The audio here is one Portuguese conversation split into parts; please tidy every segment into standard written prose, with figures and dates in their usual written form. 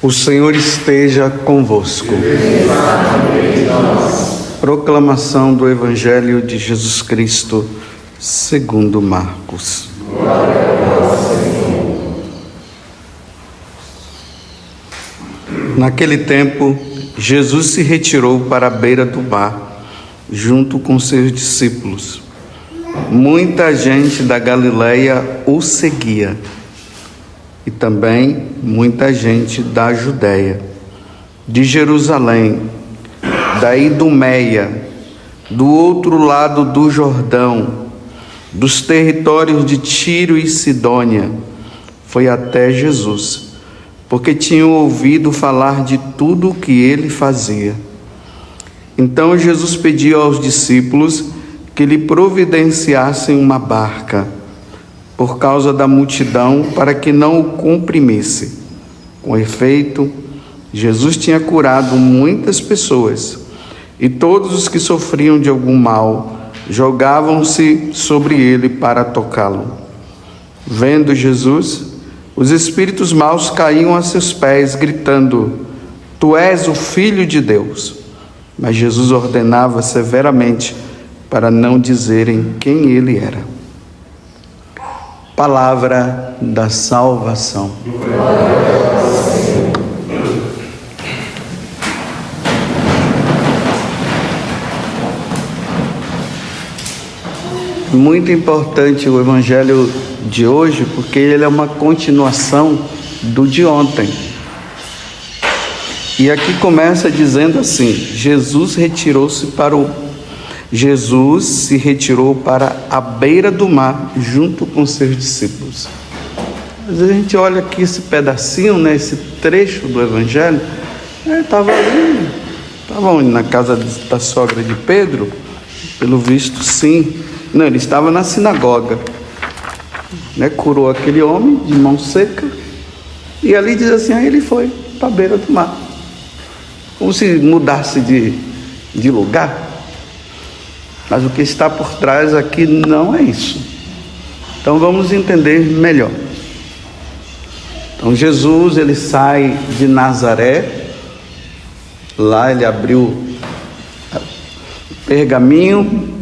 O Senhor esteja convosco. Proclamação do Evangelho de Jesus Cristo, segundo Marcos. Naquele tempo, Jesus se retirou para a beira do mar, junto com seus discípulos. Muita gente da Galileia o seguia, e também muita gente da Judéia, de Jerusalém, da Idumeia, do outro lado do Jordão, dos territórios de Tiro e Sidônia, foi até Jesus, porque tinham ouvido falar de tudo o que ele fazia. Então Jesus pediu aos discípulos que lhe providenciassem uma barca, por causa da multidão, para que não o comprimisse. Com efeito, Jesus tinha curado muitas pessoas, e todos os que sofriam de algum mal jogavam-se sobre ele para tocá-lo. Vendo Jesus, os espíritos maus caíam a seus pés, gritando: Tu és o Filho de Deus. Mas Jesus ordenava severamente para não dizerem quem ele era. Palavra da salvação. Muito importante o Evangelho de hoje, porque ele é uma continuação do de ontem. E aqui começa dizendo assim: Jesus se retirou para a beira do mar, junto com seus discípulos. Às vezes a gente olha aqui esse pedacinho, né, esse trecho do Evangelho, estava ali, estava onde? Na casa da sogra de Pedro? Pelo visto, sim. Não, ele estava na sinagoga, né, curou aquele homem de mão seca, e ali diz assim, ele foi para a beira do mar, como se mudasse de lugar. Mas o que está por trás aqui não é isso. Então vamos entender melhor. Então Jesus, ele sai de Nazaré, lá ele abriu o pergaminho,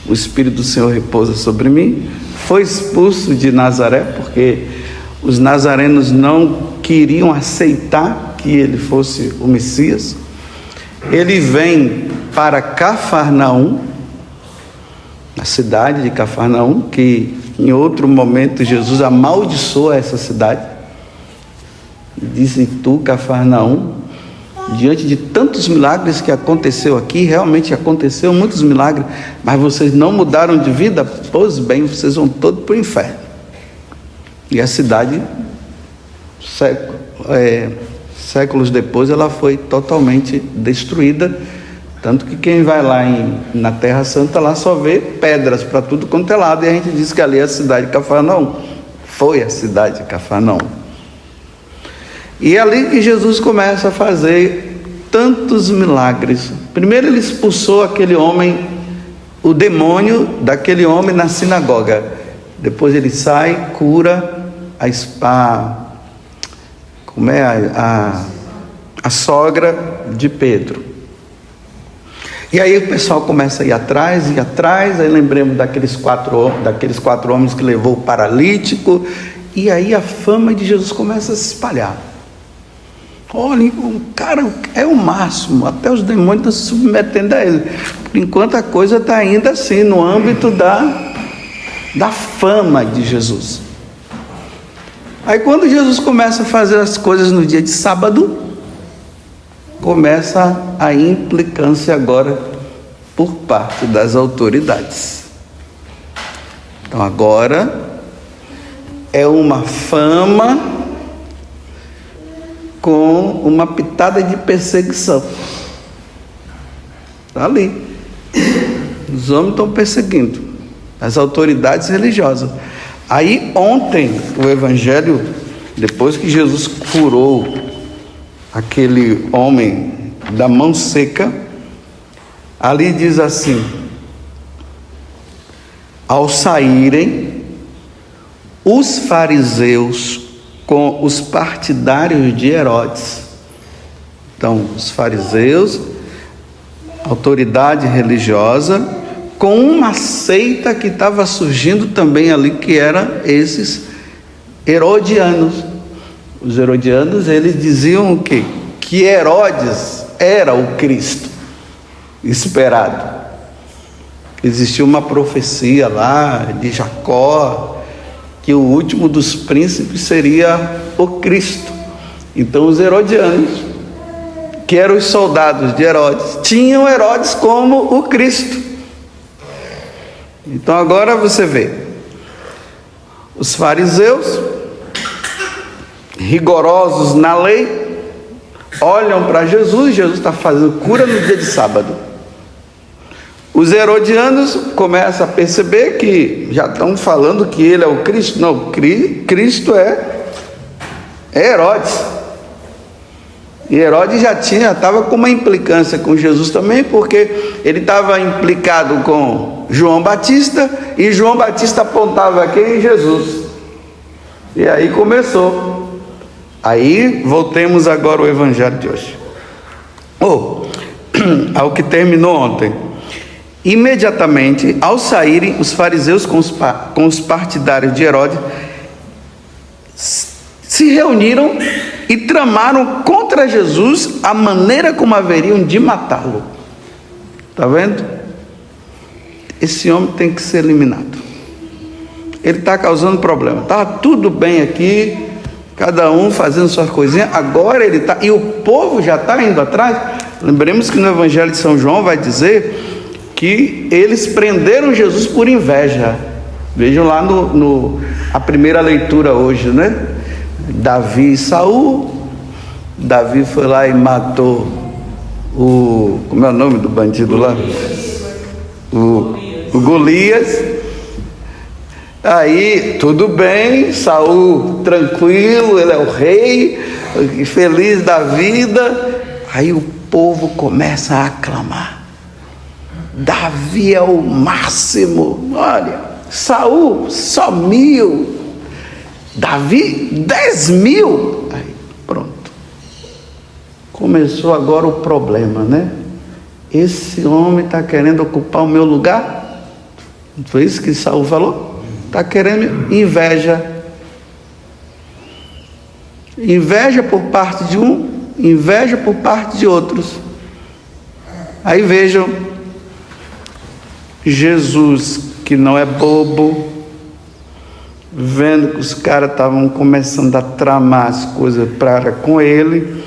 o Espírito do Senhor repousa sobre mim, foi expulso de Nazaré, porque os nazarenos não queriam aceitar que ele fosse o Messias. Ele vem para Cafarnaum, a cidade de Cafarnaum, que em outro momento Jesus amaldiçoa essa cidade. Dizem: tu, Cafarnaum, diante de tantos milagres que aconteceu aqui, realmente aconteceu muitos milagres, mas vocês não mudaram de vida? Pois bem, vocês vão todos para o inferno. E a cidade, séculos depois, ela foi totalmente destruída. Tanto que quem vai lá na Terra Santa, lá só vê pedras para tudo quanto é lado. E a gente diz que ali é a cidade de Cafarnaum. Foi a cidade de Cafarnaum. E é ali que Jesus começa a fazer tantos milagres. Primeiro ele expulsou aquele homem, o demônio daquele homem na sinagoga. Depois ele sai, cura a sogra de Pedro. E aí o pessoal começa a ir atrás, aí lembremos daqueles quatro homens que levou o paralítico, e aí a fama de Jesus começa a se espalhar. Olha, o cara é o máximo, até os demônios estão se submetendo a ele. Por enquanto a coisa está ainda assim, no âmbito da fama de Jesus. Aí quando Jesus começa a fazer as coisas no dia de sábado, começa a implicância agora por parte das autoridades. Então agora é uma fama com uma pitada de perseguição. Está ali. Os homens estão perseguindo as autoridades religiosas. Aí ontem o Evangelho, depois que Jesus curou aquele homem da mão seca, ali diz assim: ao saírem, os fariseus com os partidários de Herodes. Então, os fariseus, autoridade religiosa, com uma seita que estava surgindo também ali, que eram esses herodianos. Os herodianos, eles diziam o quê? Que Herodes era o Cristo esperado. Existia uma profecia lá de Jacó, que o último dos príncipes seria o Cristo. Então os herodianos, que eram os soldados de Herodes, tinham Herodes como o Cristo. Então agora você vê, os fariseus, rigorosos na lei, olham para Jesus, Jesus está fazendo cura no dia de sábado. Os herodianos começam a perceber que já estão falando que ele é o Cristo. Não, Cristo é Herodes. E Herodes já estava com uma implicância com Jesus também, porque ele estava implicado com João Batista, e João Batista apontava quem? Jesus. E aí começou. Aí voltemos agora ao evangelho de hoje. Ao que terminou ontem. Imediatamente, ao saírem, os fariseus com os partidários de Herodes se reuniram e tramaram contra Jesus a maneira como haveriam de matá-lo. Está vendo? Esse homem tem que ser eliminado. Ele está causando problema. Estava tudo bem aqui, cada um fazendo suas coisinhas. Agora ele está, e o povo já está indo atrás. Lembremos que no Evangelho de São João vai dizer que eles prenderam Jesus por inveja. Vejam lá a primeira leitura hoje, né? Davi e Saul. Davi foi lá e matou como é o nome do bandido lá? O Golias. Aí, tudo bem, Saul tranquilo, ele é o rei, feliz da vida. Aí o povo começa a aclamar. Davi é o máximo. Olha, Saul só 1000, Davi 10.000. Aí pronto, começou agora o problema, né? Esse homem está querendo ocupar o meu lugar. Não foi isso que Saul falou? Está querendo inveja. Inveja por parte de um, inveja por parte de outros. Aí vejam, Jesus, que não é bobo, vendo que os caras estavam começando a tramar as coisas para com ele,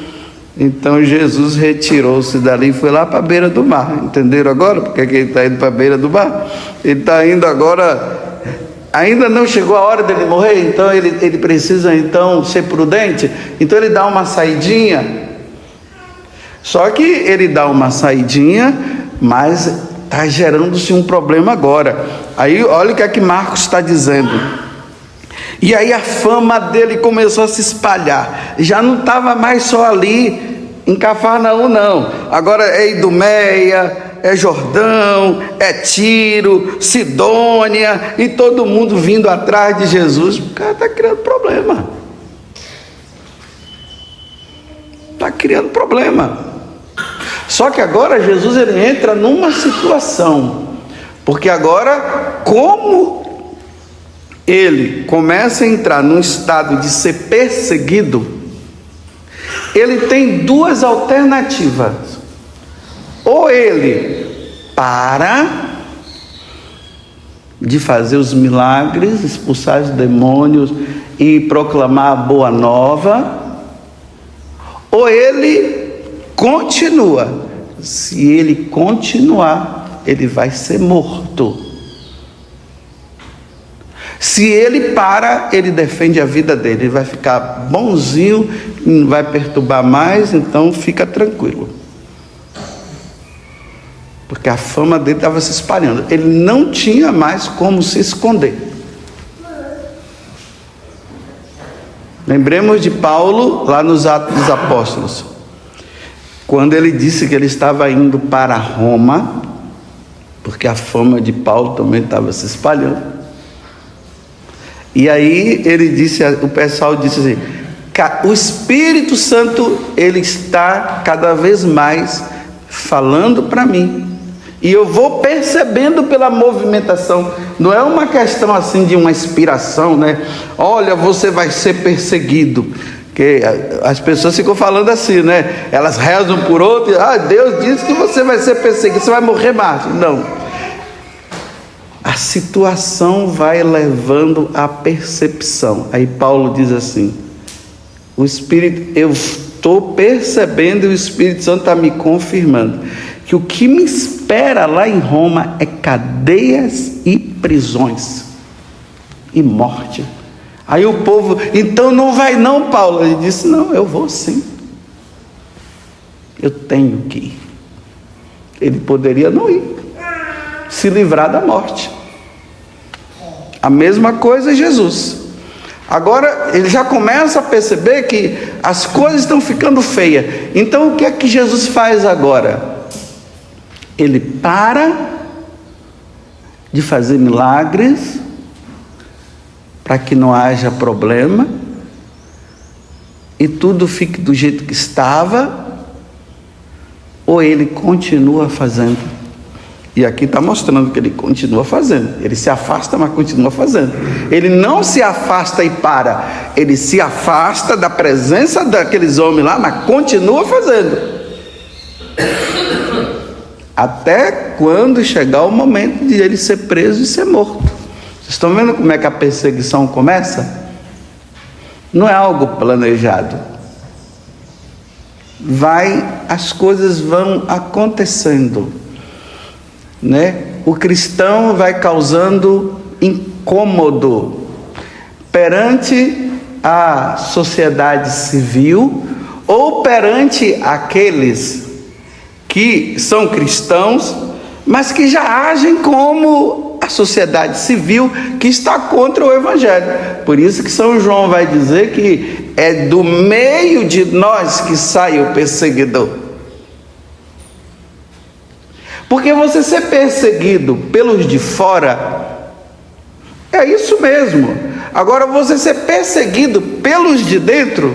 então Jesus retirou-se dali e foi lá para a beira do mar. Entenderam agora porque ele está indo para a beira do mar? Ele está indo agora, ainda não chegou a hora dele morrer, então ele precisa então ser prudente, então ele dá uma saidinha. Só que ele dá uma saidinha, mas está gerando-se um problema agora. Aí olha o que é que Marcos está dizendo. E aí a fama dele começou a se espalhar. Já não estava mais só ali em Cafarnaum, não. Agora é Idumeia, é Jordão, é Tiro, Sidônia, e todo mundo vindo atrás de Jesus. O cara está criando problema. Está criando problema. Só que agora Jesus ele entra numa situação, porque agora, como ele começa a entrar num estado de ser perseguido, ele tem duas alternativas. Ou ele para de fazer os milagres, expulsar os demônios e proclamar a boa nova, ou ele continua. Se ele continuar, ele vai ser morto. Se ele para, ele defende a vida dele, ele vai ficar bonzinho, não vai perturbar mais, então fica tranquilo. Porque a fama dele estava se espalhando, ele não tinha mais como se esconder. Lembremos de Paulo lá nos Atos dos Apóstolos, quando ele disse que ele estava indo para Roma, porque a fama de Paulo também estava se espalhando. E aí ele disse, o pessoal disse assim: o Espírito Santo, ele está cada vez mais falando para mim. E eu vou percebendo pela movimentação. Não é uma questão assim de uma inspiração, né? Olha, você vai ser perseguido. Que as pessoas ficam falando assim, né? Elas rezam por outro. Deus disse que você vai ser perseguido, você vai morrer mártir. Não. A situação vai levando à percepção. Aí Paulo diz assim: o Espírito, eu estou percebendo e o Espírito Santo está me confirmando que o que me espera lá em Roma é cadeias e prisões e morte. Aí o povo, então não vai não, Paulo. Ele disse, não, eu vou sim. Eu tenho que ir. Ele poderia não ir, se livrar da morte. A mesma coisa é Jesus. Agora ele já começa a perceber que as coisas estão ficando feias. Então o que é que Jesus faz agora? Ele para de fazer milagres para que não haja problema e tudo fique do jeito que estava, ou ele continua fazendo? E aqui está mostrando que ele continua fazendo. Ele se afasta, mas continua fazendo. Ele não se afasta e para. Ele se afasta da presença daqueles homens lá, mas continua fazendo. Até quando chegar o momento de ele ser preso e ser morto. Vocês estão vendo como é que a perseguição começa? Não é algo planejado. As coisas vão acontecendo, né? O cristão vai causando incômodo perante a sociedade civil ou perante aqueles que são cristãos, mas que já agem como a sociedade civil que está contra o Evangelho. Por isso que São João vai dizer que é do meio de nós que sai o perseguidor. Porque você ser perseguido pelos de fora, é isso mesmo. Agora você ser perseguido pelos de dentro,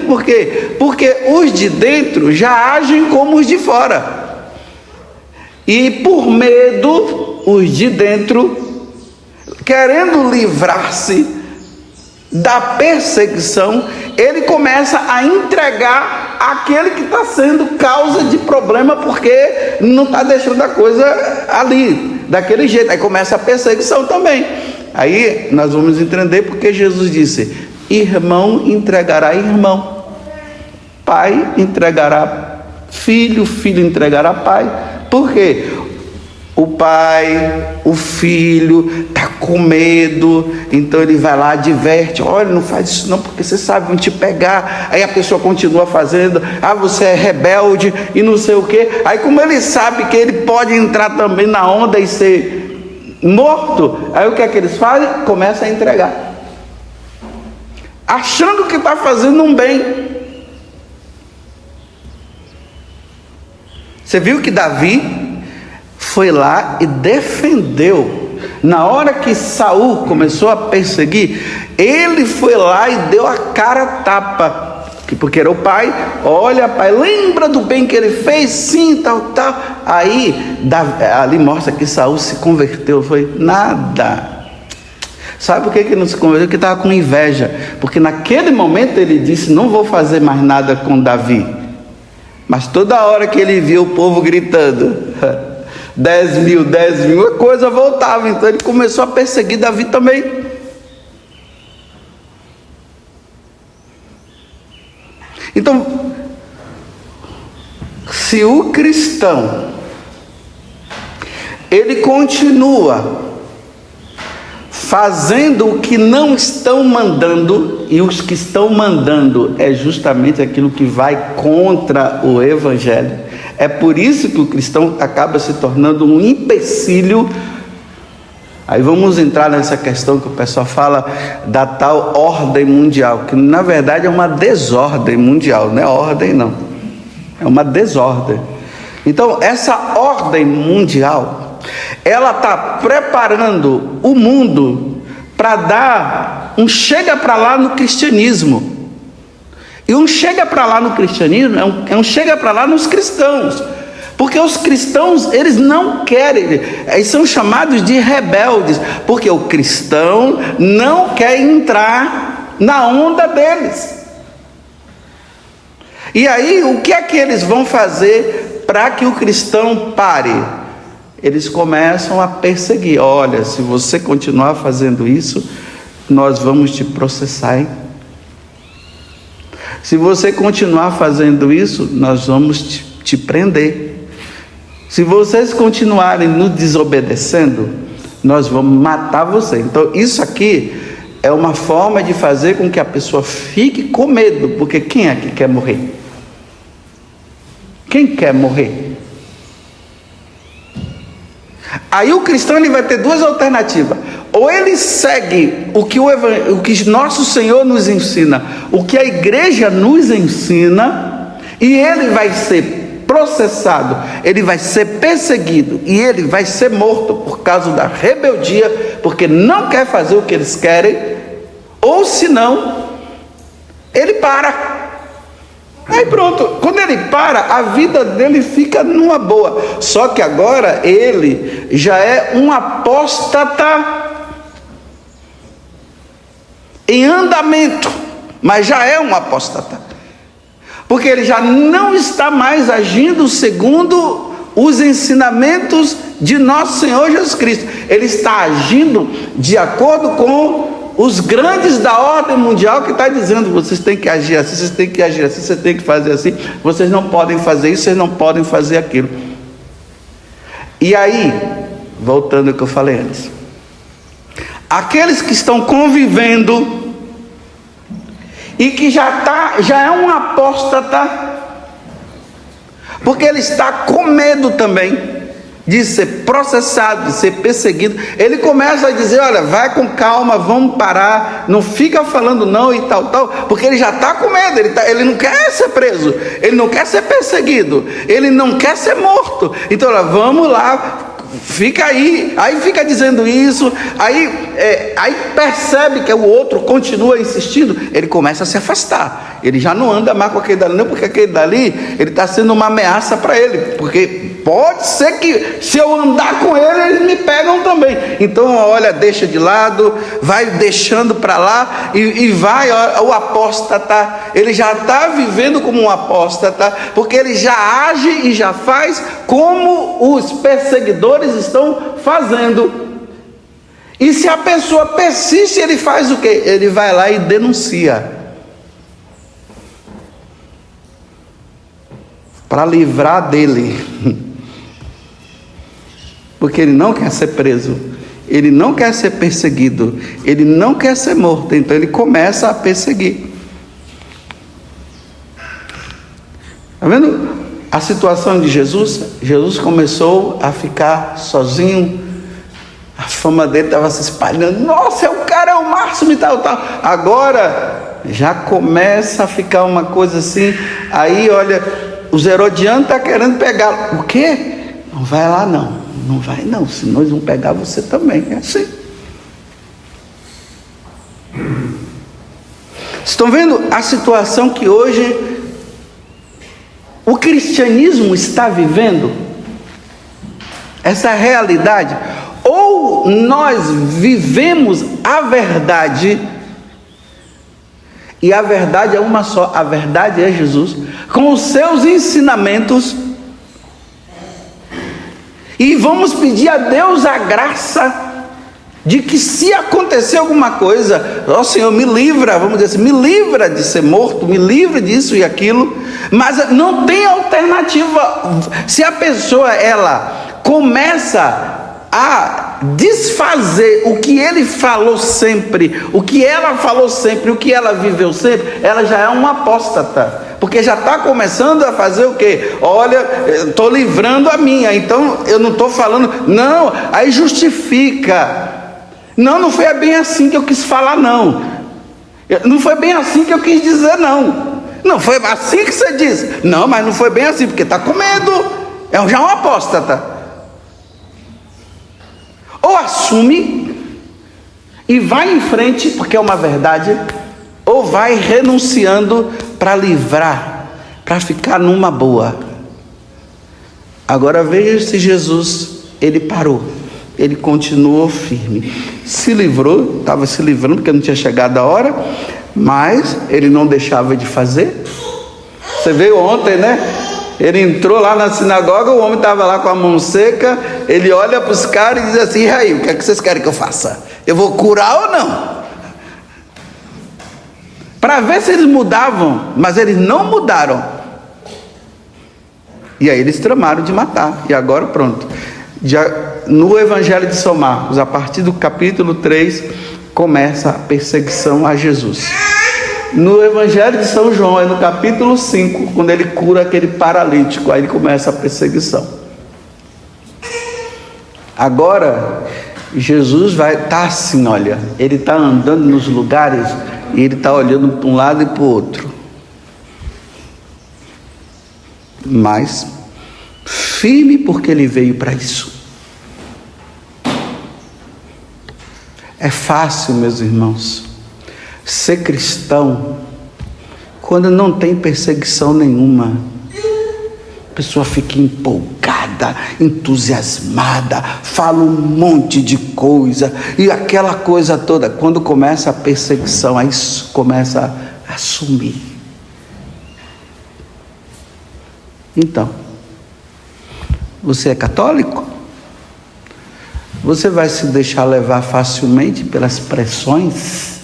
por quê? Porque os de dentro já agem como os de fora. E por medo, os de dentro, querendo livrar-se da perseguição, ele começa a entregar aquele que está sendo causa de problema, porque não está deixando a coisa ali, daquele jeito. Aí começa a perseguição também. Aí nós vamos entender porque Jesus disse: irmão entregará irmão, pai entregará filho, filho entregará pai. Por quê? O pai, o filho está com medo, então ele vai lá, adverte: olha, não faz isso não, porque você sabe, vão te pegar. Aí a pessoa continua fazendo: você é rebelde e não sei o quê. Aí como ele sabe que ele pode entrar também na onda e ser morto, aí o que é que eles fazem? Começam a entregar, achando que está fazendo um bem. Você viu que Davi foi lá e defendeu. Na hora que Saul começou a perseguir, ele foi lá e deu a cara a tapa, porque era o pai. Olha, pai, lembra do bem que ele fez? Sim, tal. Aí ali mostra que Saul se converteu. Foi nada. Sabe por que ele não se converteu? Porque estava com inveja. Porque naquele momento ele disse: não vou fazer mais nada com Davi. Mas toda hora que ele viu o povo gritando 10 mil, a coisa voltava. Então ele começou a perseguir Davi também. Então, se o cristão ele continua fazendo o que não estão mandando, e os que estão mandando é justamente aquilo que vai contra o Evangelho, é por isso que o cristão acaba se tornando um empecilho. Aí vamos entrar nessa questão que o pessoal fala da tal ordem mundial, que na verdade é uma desordem mundial, não é ordem não, é uma desordem. Então essa ordem mundial, ela está preparando o mundo para dar um chega para lá no cristianismo. E um chega para lá no cristianismo é um chega para lá nos cristãos. Porque os cristãos, eles não querem, eles são chamados de rebeldes, porque o cristão não quer entrar na onda deles. E aí, o que é que eles vão fazer para que o cristão pare? Eles começam a perseguir. Olha, se você continuar fazendo isso, nós vamos te processar, hein? Se você continuar fazendo isso, nós vamos te prender. Se vocês continuarem nos desobedecendo, nós vamos matar você. Então, isso aqui é uma forma de fazer com que a pessoa fique com medo, porque quem é que quer morrer? Quem quer morrer? Aí o cristão ele vai ter duas alternativas. Ou ele segue o que nosso Senhor nos ensina, o que a igreja nos ensina, e ele vai ser processado, ele vai ser perseguido e ele vai ser morto por causa da rebeldia, porque não quer fazer o que eles querem, ou senão ele para. Aí pronto, quando ele para, a vida dele fica numa boa. Só que agora ele já é um apóstata em andamento, mas já é um apóstata. Porque ele já não está mais agindo segundo os ensinamentos de nosso Senhor Jesus Cristo. Ele está agindo de acordo com os grandes da ordem mundial, que está dizendo: vocês têm que agir assim, vocês têm que agir assim, vocês têm que fazer assim, vocês não podem fazer isso, vocês não podem fazer aquilo. E aí, voltando ao que eu falei antes, aqueles que estão convivendo e que já é um apóstata, porque ele está com medo também de ser processado, de ser perseguido, ele começa a dizer: olha, vai com calma, vamos parar, não fica falando não e tal, porque ele já está com medo, ele não quer ser preso, ele não quer ser perseguido, ele não quer ser morto. Então, olha, vamos lá, fica aí fica dizendo isso, aí percebe que o outro continua insistindo, ele começa a se afastar, ele já não anda mais com aquele dali, não, porque aquele dali, ele está sendo uma ameaça para ele, porque pode ser que se eu andar com ele, eles me pegam também. Então, olha, deixa de lado, vai deixando para lá, e vai, o apóstata, ele já está vivendo como um apóstata, porque ele já age e já faz como os perseguidores estão fazendo. E se a pessoa persiste, ele faz o quê? Ele vai lá e denuncia, para livrar dele, porque ele não quer ser preso, ele não quer ser perseguido, ele não quer ser morto. Então ele começa a perseguir. Está vendo a situação de Jesus? Jesus começou a ficar sozinho, a fama dele estava se espalhando. Nossa, o cara é o máximo e tal. Agora já começa a ficar uma coisa assim. Aí, olha, os herodianos estão querendo pegá-lo. O quê? Não vai lá não. Não vai não, senão eles vão pegar você também. É assim. Estão vendo a situação que hoje o cristianismo está vivendo? Essa realidade. Ou nós vivemos a verdade, e a verdade é uma só, a verdade é Jesus, com os seus ensinamentos, e vamos pedir a Deus a graça de que, se acontecer alguma coisa, ó Senhor, me livra, vamos dizer assim, me livra de ser morto, me livra disso e aquilo. Mas não tem alternativa. Se a pessoa, ela começa a desfazer o que ele falou sempre, o que ela falou sempre, o que ela viveu sempre, ela já é um apóstata, porque já está começando a fazer o quê? Olha, estou livrando a minha, então eu não estou falando, não, aí justifica, não foi bem assim que eu quis falar, não foi bem assim que eu quis dizer, não foi assim que você disse, não, mas não foi bem assim, porque está com medo, é já um apóstata. Ou assume e vai em frente, porque é uma verdade, ou vai renunciando para livrar, para ficar numa boa. Agora veja se Jesus, ele parou, ele continuou firme, se livrou, estava se livrando porque não tinha chegado a hora, mas ele não deixava de fazer. Você veio ontem, né? Ele entrou lá na sinagoga, o homem estava lá com a mão seca, ele olha para os caras e diz assim: e aí, o que é que vocês querem que eu faça? Eu vou curar ou não? Para ver se eles mudavam, mas eles não mudaram. E aí eles tramaram de matar, e agora pronto. Já no Evangelho de São Marcos, a partir do capítulo 3, começa a perseguição a Jesus. No Evangelho de São João, é no capítulo 5, quando ele cura aquele paralítico, aí começa a perseguição. Agora, Jesus vai estar assim, olha, ele está andando nos lugares e ele está olhando para um lado e para o outro. Mas, firme porque ele veio para isso. É fácil, meus irmãos, ser cristão quando não tem perseguição nenhuma. A pessoa fica empolgada, entusiasmada, fala um monte de coisa, e aquela coisa toda. Quando começa a perseguição, aí começa a sumir. Então, você é católico? Você vai se deixar levar facilmente pelas pressões?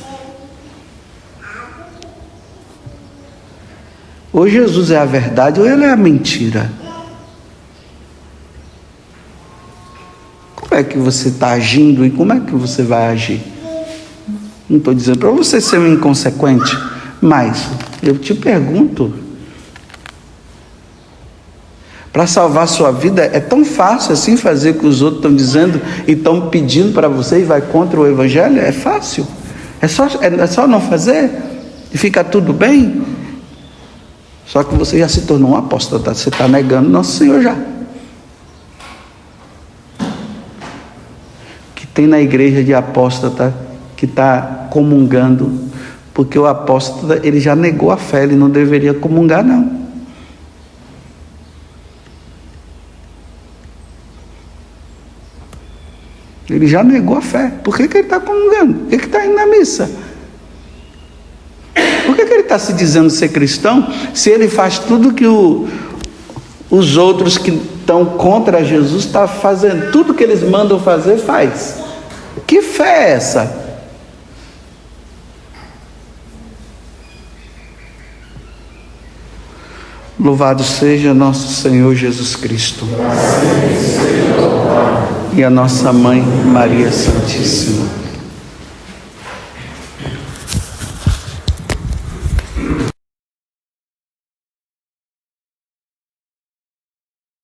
Ou Jesus é a verdade, ou ele é a mentira. Como é que você está agindo e como é que você vai agir? Não estou dizendo para você ser um inconsequente, mas eu te pergunto, para salvar sua vida é tão fácil assim fazer o que os outros estão dizendo e estão pedindo para você e vai contra o Evangelho? É fácil, é só não fazer e fica tudo bem. Só que você já se tornou um apóstata, você está negando Nosso Senhor já. Que tem na igreja de apóstata que está comungando, porque o apóstata, ele já negou a fé, ele não deveria comungar não. Ele já negou a fé. Por que ele está comungando? Por que está indo na missa? Por que ele está se dizendo ser cristão, se ele faz tudo que os outros que estão contra Jesus estão fazendo? Tudo que eles mandam fazer, faz. Que fé é essa? Louvado seja nosso Senhor Jesus Cristo. E a nossa Mãe Maria Santíssima.